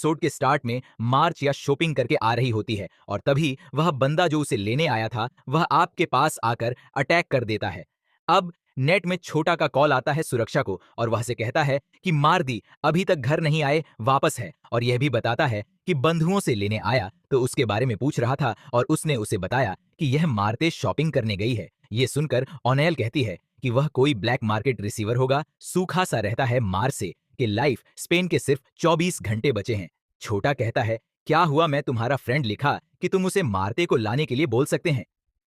Episode के start में मार्च या शॉपिंग करके आ रही होती है और तभी वह बंदा जो उसे लेने आया था वह आपके पास आकर अटैक कर देता है। अब नेट में छोटा का कॉल आता है सुरक्षा को और वह से कहता है कि मार दी अभी तक घर नहीं आए, वापस है, और यह भी बताता है कि बंधुओं से लेने आया तो उसके बारे में पूछ रहा था और उसने उसे बताया कि यह मारते शॉपिंग करने गई है। ये सुनकर ओनेल कहती है कि वह कोई ब्लैक मार्केट रिसीवर होगा, सूखा सा रहता है मार से कि लाइफ स्पेन के सिर्फ 24 घंटे बचे हैं। छोटा कहता है क्या हुआ, मैं तुम्हारा फ्रेंड लिखा कि तुम उसे मारते को लाने के लिए बोल सकते हैं।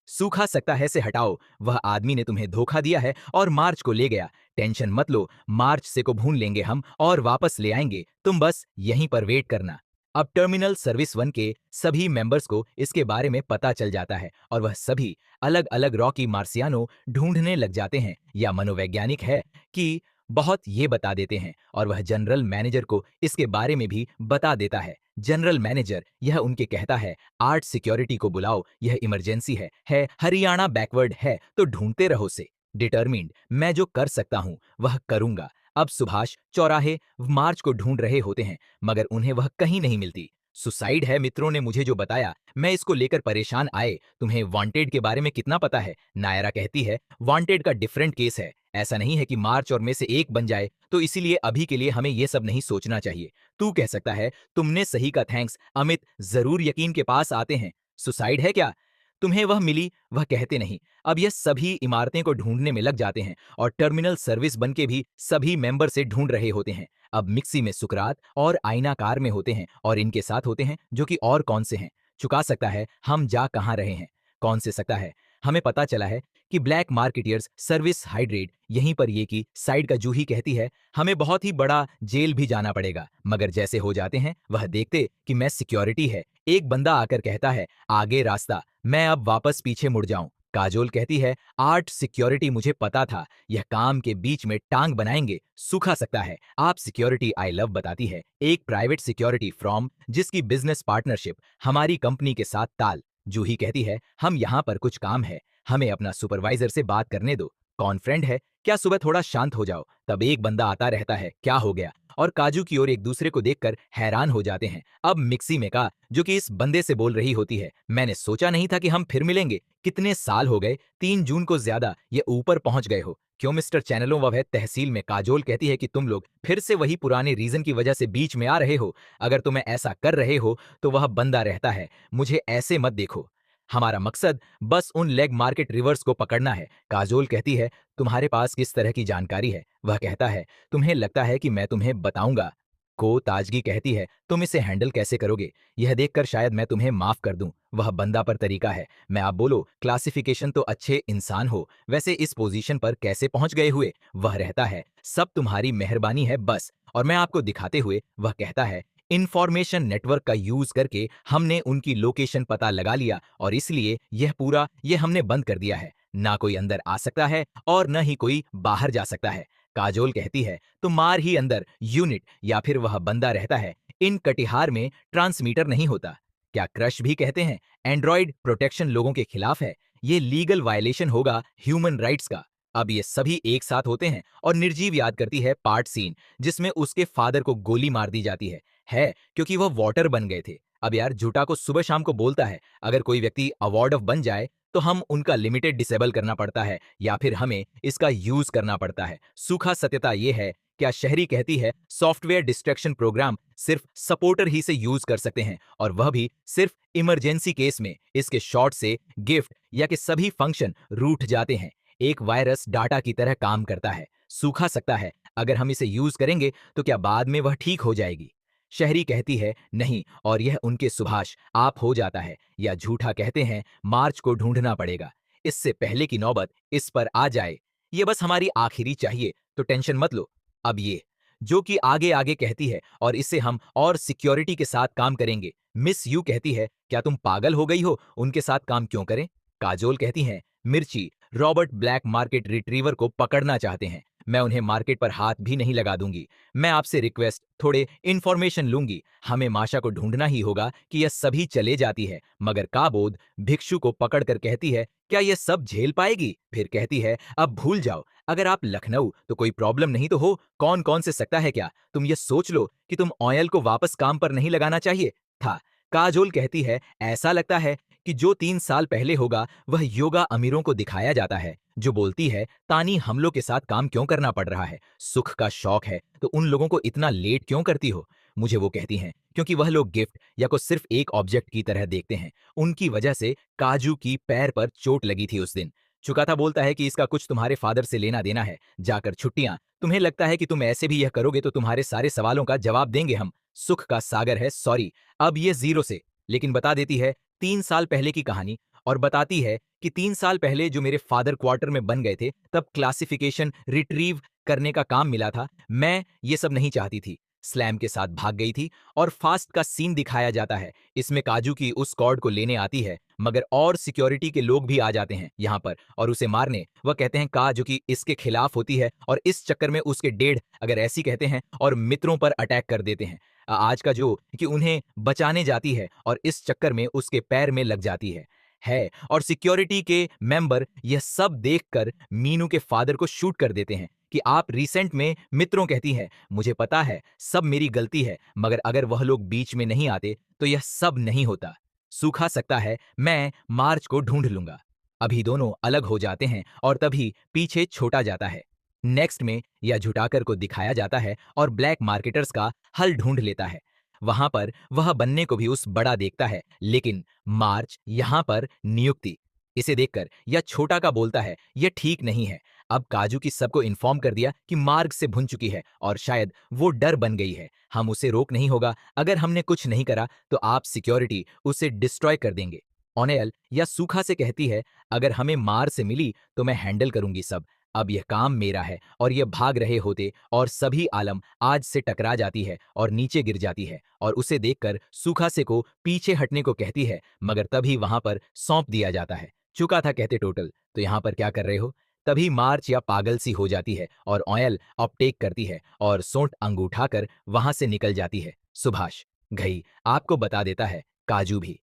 सूखा सकता है से हटाओ, वह आदमी ने तुम्हें धोखा दिया है और मार्च को ले गया। टेंशन मत लो, मार्च से को भून लेंगे हम और वापस ले आएंगे, तुम बस यहीं पर वेट करना। अब टर्मिनल सर्विस 1 के सभी मेंबर्स को इसके बारे में पता चल जाता है और वह सभी अलग अलग रॉकी मार्सियानो ढूंढने लग जाते हैं, या मनोवैज्ञानिक है कि बहुत ये बता देते हैं और वह जनरल मैनेजर को इसके बारे में भी बता देता है। जनरल मैनेजर यह उनके कहता है आर्ट सिक्योरिटी को बुलाओ, यह इमरजेंसी है हरियाणा बैकवर्ड है तो ढूंढते रहो से। डिटर्मिन्ड, मैं जो कर सकता हूं वह करूंगा। अब सुभाष चौराहे मार्च को ढूंढ रहे होते हैं मगर उन्हें वह कहीं नहीं मिलती। सुसाइड है, मित्रों ने मुझे जो बताया, मैं इसको लेकर परेशान आए। तुम्हें वांटेड के बारे में कितना पता है? नायरा कहती है वांटेड का डिफरेंट केस है, ऐसा नहीं है कि मार्च और में से एक बन जाए, तो इसीलिए अभी के लिए हमें ये सब नहीं सोचना चाहिए। तू कह सकता है तुमने सही का थैंक्स अमित, जरूर यकीन के पास आते हैं। सुसाइड है क्या? तुम्हें वह मिली, वह कहते नहीं। अब यह सभी इमारतें को ढूंढने में लग जाते हैं और टर्मिनल सर्विस बन के भी सभी मेंबर से ढूंढ रहे होते हैं। अब मिक्सी में सुकरात और आयनाकार में होते हैं और इनके साथ होते हैं जो कि और कौन से हैं। चुका सकता है हम जा कहाँ रहे हैं, कौन से सकता है। हमें पता चला है कि ब्लैक मार्केटियर्स सर्विस हाइड्रेट यहीं पर ये की साइड का जूही कहती है हमें बहुत ही बड़ा जेल भी जाना पड़ेगा, मगर जैसे हो जाते हैं वह देखते कि मैं सिक्योरिटी है। एक बंदा आकर कहता है आगे रास्ता, मैं अब वापस पीछे मुड़ जाऊं। काजोल कहती है आर्ट सिक्योरिटी, मुझे पता था यह काम के बीच में टांग बनाएंगे। सूखा सकता है आप सिक्योरिटी आई लव बताती है एक प्राइवेट सिक्योरिटी फ्रॉम जिसकी बिजनेस पार्टनरशिप हमारी कंपनी के साथ ताल। जूही कहती है हम यहाँ पर कुछ काम है, हमें अपना सुपरवाइजर से बात करने दो। कौन फ्रेंड है क्या? सुबह थोड़ा शांत हो जाओ। तब एक बंदा आता रहता है, क्या हो गया? और काजू की ओर एक दूसरे को देखकर हैरान हो जाते हैं। अब मिक्सी में का जो कि इस बंदे से बोल रही होती है मैंने सोचा नहीं था कि हम फिर मिलेंगे, कितने साल हो गए, 3 जून को ज्यादा ये ऊपर पहुंच गए हो। क्यों मिस्टर चैनलों व तहसील में? काजोल कहती है कि तुम लोग फिर से वही पुराने रीजन की वजह से बीच में आ रहे हो। अगर तुम्हें ऐसा कर रहे हो तो वह बंदा रहता है, मुझे ऐसे मत देखो, हमारा मकसद बस उन लेग मार्केट रिवर्स को पकड़ना है। काजोल कहती है तुम्हारे पास किस तरह की जानकारी है? वह कहता है तुम्हें लगता है कि मैं तुम्हें बताऊंगा? को ताजगी कहती है तुम इसे हैंडल कैसे करोगे? यह देखकर शायद मैं तुम्हें माफ कर दूं। वह बंदा पर तरीका है, मैं आप बोलो क्लासिफिकेशन तो अच्छे इंसान हो, वैसे इस पोजीशन पर कैसे पहुंच गए हुए? वह रहता है सब तुम्हारी मेहरबानी है बस, और मैं आपको दिखाते हुए वह कहता है इंफॉर्मेशन नेटवर्क का यूज करके हमने उनकी लोकेशन पता लगा लिया और इसलिए यह पूरा ये हमने बंद कर दिया है। ना कोई अंदर आ सकता है और न ही कोई बाहर जा सकता है। काजोल कहती है तो मार ही अंदर यूनिट या फिर वह बंदा रहता है। इन कटिहार में ट्रांसमीटर नहीं होता। क्या क्रश भी कहते हैं एंड्रॉइड प्रोटेक्शन लोगों के खिलाफ है, ये लीगल वायलेशन होगा ह्यूमन राइट्स का। अब ये सभी एक साथ होते हैं और निर्जीव याद करती है पार्ट सीन जिसमें उसके फादर को गोली मार दी जाती है क्योंकि वह वॉटर बन गए थे। अब यार झूठा को सुबह शाम को बोलता है अगर कोई व्यक्ति अवार्ड ऑफ बन जाए तो हम उनका लिमिटेड डिसेबल करना पड़ता है या फिर हमें इसका यूज करना पड़ता है। सूखा सत्यता यह है, क्या शहरी कहती है सॉफ्टवेयर डिस्ट्रैक्शन प्रोग्राम सिर्फ सपोर्टर ही से यूज कर सकते हैं और वह भी सिर्फ इमरजेंसी केस में। इसके शॉर्ट से गिफ्ट या के सभी फंक्शन रूठ जाते हैं। एक वायरस डाटा की तरह काम करता है। सूखा सकता है अगर हम इसे यूज करेंगे तो क्या बाद में वह ठीक हो जाएगी? शहरी कहती है नहीं, और यह उनके सुभाष आप हो जाता है, या झूठा कहते हैं मार्च को ढूंढना पड़ेगा इससे पहले की नौबत इस पर आ जाए। ये बस हमारी आखिरी चाहिए तो टेंशन मत लो। अब ये जो कि आगे आगे कहती है और इससे हम और सिक्योरिटी के साथ काम करेंगे। मिस यू कहती है क्या तुम पागल हो गई हो, उनके साथ काम क्यों करें? काजोल कहती हैं मिर्ची रॉबर्ट ब्लैक मार्केट रिट्रीवर को पकड़ना चाहते हैं। मैं उन्हें मार्केट पर हाथ भी नहीं लगा दूंगी। मैं आपसे रिक्वेस्ट थोड़े इन्फॉर्मेशन लूंगी। हमें माशा को ढूंढना ही होगा कि यह सभी चले जाती है, मगर काबोद भिक्षु को पकड़कर कहती है, क्या यह सब झेल पाएगी? फिर कहती है, अब भूल जाओ, अगर आप लखनऊ तो कोई प्रॉब्लम नहीं तो हो, कौन कौन से सकता है क्या? तुम ये सोच लो कि तुम ऑयल को वापस काम पर नहीं लगाना चाहिए था। काजोल कहती है, ऐसा लगता है कि जो 3 साल पहले होगा वह योगा अमीरों को दिखाया जाता है। जो बोलती है, तानी हमलों के साथ काम क्यों करना पड़ रहा है? सुख का शौक है तो उन लोगों को इतना लेट क्यों करती हो? मुझे वो कहती हैं, क्योंकि वह लोग गिफ्ट या को सिर्फ एक ऑब्जेक्ट की तरह देखते हैं। उनकी वजह से काजू की पैर पर चोट लगी थी उस दिन। चुकाता बोलता है कि इसका कुछ तुम्हारे फादर से लेना देना है। जाकर छुट्टियां। तुम्हें लगता है कि तुम ऐसे भी यह करोगे तो तुम्हारे सारे सवालों का जवाब देंगे हम। सुख का सागर है, सॉरी, अब ये जीरो से। लेकिन बता देती है 3 साल पहले की कहानी, और बताती है कि 3 साल पहले जो मेरे फादर क्वार्टर में बन गए थे, तब क्लासिफिकेशन रिट्रीव करने का काम मिला था। मैं ये सब नहीं चाहती थी। स्लैम के साथ भाग गई थी और फास्ट का सीन दिखाया जाता है। इसमें काजू की उस कॉर्ड को लेने आती है, मगर और सिक्योरिटी के लोग भी आ जाते हैं यहाँ पर और उसे मारने। वह कहते हैं काजू की इसके खिलाफ होती है और इस चक्कर में उसके डेढ़, अगर ऐसी कहते हैं, और मित्रों पर अटैक कर देते हैं। आज का जो कि उन्हें बचाने जाती है और इस चक्कर में उसके पैर में लग जाती है और सिक्योरिटी के मेंबर यह सब देखकर मीनू के फादर को शूट कर देते हैं कि आप रिसेंट में मित्रों। कहती है, मुझे पता है सब मेरी गलती है, मगर अगर वह लोग बीच में नहीं आते तो यह सब नहीं होता। सूखा सकता है, मैं मार्च को ढूंढ लूंगा। अभी दोनों अलग हो जाते हैं और तभी पीछे छोटा जाता है। नेक्स्ट में यह झुटाकर को दिखाया जाता है और ब्लैक मार्केटर्स का हल ढूंढ लेता है। वहां पर वह बनने को भी उस बड़ा देखता है, लेकिन मार्च यहां पर नियुक्ति। इसे देखकर यह छोटा का बोलता है, यह ठीक नहीं है। अब काजू की सबको इन्फॉर्म कर दिया कि मार्ग से भुन चुकी है और शायद वो डर बन गई है। हम उसे रोक नहीं होगा। अगर हमने कुछ नहीं करा तो आप सिक्योरिटी उसे डिस्ट्रॉय कर देंगे। ऑनेल या सूखा से कहती है, अगर हमें मार से मिली तो मैं हैंडल करूंगी सब। अब यह काम मेरा है। और यह भाग रहे होते और सभी आलम आज से टकरा जाती है और नीचे गिर जाती है और उसे देखकर सूखा से को पीछे हटने को कहती है, मगर तभी वहां पर सौंप दिया जाता है। चुका था कहते टोटल, तो यहां पर क्या कर रहे हो? तभी मार्च या पागल सी हो जाती है और ऑयल अपटेक करती है और सोंठ अंगूठाकर वहां से निकल जाती है। सुभाष घई आपको बता देता है, काजू भी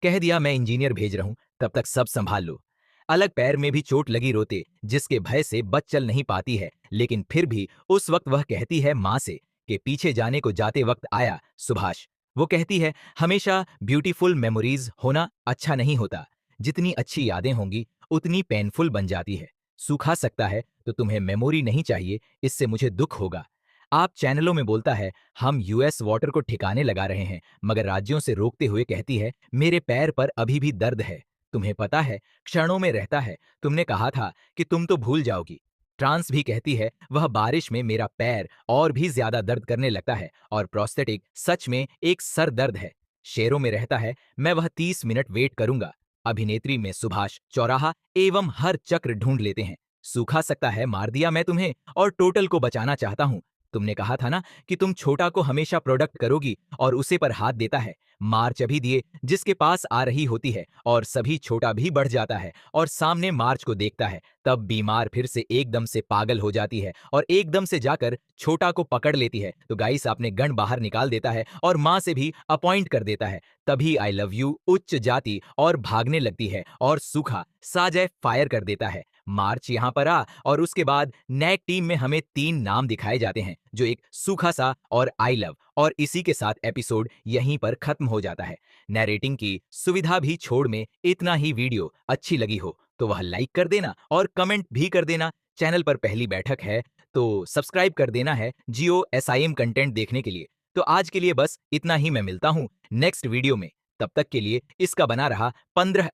कह दिया मैं इंजीनियर भेज रहा हूं, तब तक सब संभाल लो। अलग पैर में भी चोट लगी रोते, जिसके भय से बच चल नहीं पाती है, लेकिन फिर भी उस वक्त वह कहती है मां से कि पीछे जाने को जाते वक्त आया सुभाष। वो कहती है, हमेशा ब्यूटीफुल मेमोरीज होना अच्छा नहीं होता। जितनी अच्छी यादें होंगी उतनी पेनफुल बन जाती है। सूखा सकता है तो तुम्हें मेमोरी नहीं चाहिए, इससे मुझे दुख होगा। आप चैनलों में बोलता है, हम यूएस वाटर को ठिकाने लगा रहे हैं, मगर राज्यों से रोकते हुए कहती है, मेरे पैर पर अभी भी दर्द है। तुम्हें पता है, क्षणों में रहता है। तुमने कहा था कि तुम तो भूल जाओगी। ट्रांस भी कहती है, वह बारिश में मेरा पैर और भी ज्यादा दर्द करने लगता है और प्रोस्थेटिक सच में एक सर दर्द है। शेरों में रहता है, मैं वह 30 मिनट वेट करूंगा। अभिनेत्री में सुभाष चौराहा एवं हर चक्र ढूंढ लेते हैं। सूखा सकता है, मार दिया मैं तुम्हें और टोटल को बचाना चाहता हूं। तुमने कहा था ना कि तुम छोटा को हमेशा प्रोडक्ट करोगी और उसे पर हाथ देता है। मार्च अभी दिए जिसके पास आ रही होती है और सभी छोटा भी बढ़ जाता है और सामने मार्च को देखता है। तब बीमार फिर से एकदम से पागल हो जाती है और एकदम से जाकर छोटा को पकड़ लेती है। तो गाइस अपने गन बाहर निकाल देता है और मां से भी अपॉइंट कर देता है। तभी आई लव यू उच्च जाति और भागने लगती है और सूखा साजय फायर कर देता है। मार्च यहां पर आ और उसके बाद नैक टीम में हमें 3 नाम दिखाए जाते हैं, जो एक सूखा सा और आई लव, और इसी के साथ एपिसोड यहीं पर खत्म हो जाता है। नैरेटिंग की सुविधा भी छोड़ में इतना ही। वीडियो अच्छी लगी हो तो वह लाइक कर देना और कमेंट भी कर देना। चैनल पर पहली बैठक है तो सब्सक्राइब कर देना है जियो एसआईएम कंटेंट देखने के लिए। तो आज के लिए बस इतना ही। मैं मिलता हूं नेक्स्ट वीडियो में। तब तक के लिए इसका बना रहा 15